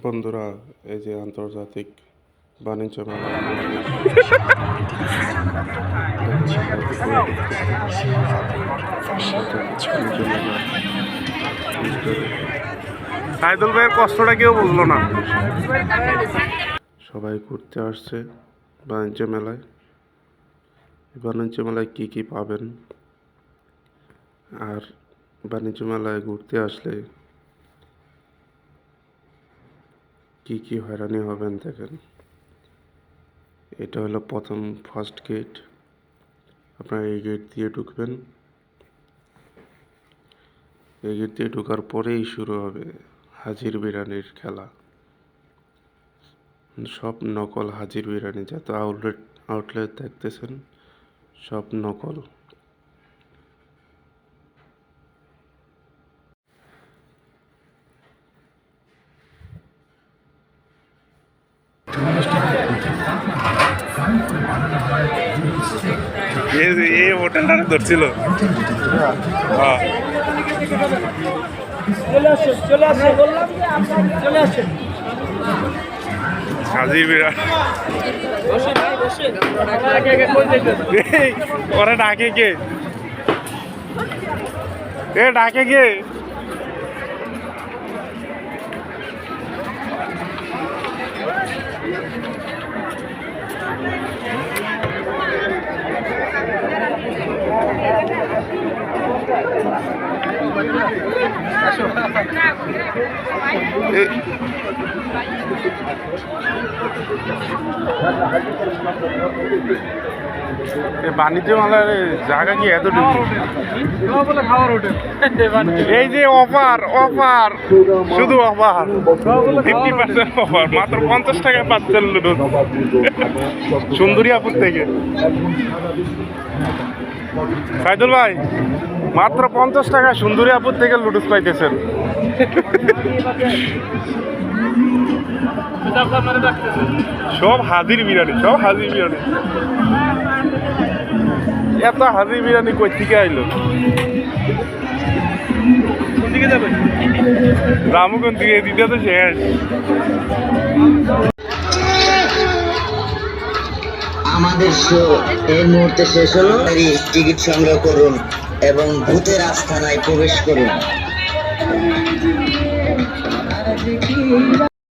বন্ধুরা, এই যে আন্তর্জাতিক বাণিজ্য মেলা সাইদুল ভাইয়ের কষ্টটা কেউ বুঝলো না। সবাই ঘুরতে আসছে বাণিজ্য মেলায়। বাণিজ্য মেলায় কী কী পাবেন, আর বাণিজ্য মেলায় ঘুরতে আসলে কি কি হয়রানি হবেন দেখেন। এটা হলো প্রথম ফার্স্ট গেট। আপনারা এই গেট দিয়ে ঢুকবেন। এই গেট দিয়ে ঢোকার পরেই শুরু হবে হাজির বিরিয়ানির খেলা। সব নকল হাজির বিরিয়ানি, যত আউটলেট দেখতেছেন সব নকল। এই হোটেলটা ধরছিল। হাজির বিরিয়ানি ওরা ডাকে কে? ডাকে কে? বাণিজ্য মেলার জায়গা কি এতটুকু? এই যে অফার অফার, শুধু অফার, 50% অফার, মাত্র 50 টাকায় পাচ্ছেন লুডুস সুন্দরিয়াপুর থেকে। সাইদুল ভাই, মাত্র 50 টাকা সুন্দরিয়াপুর থেকে লুডুস পাইতেছেন। সব হাজির বিরিয়ানি, সব হাজির বিরিয়ানি। এত হাজির বিরিয়ানি কই থেকে আইলো? রামুগঞ্জ থেকে দিতে তো শেষ। আমাদের শো এই মুহূর্তে শেষ হলো। টিকিট সংগ্রহ করুন এবং ভূতের আস্থানায় প্রবেশ করুন।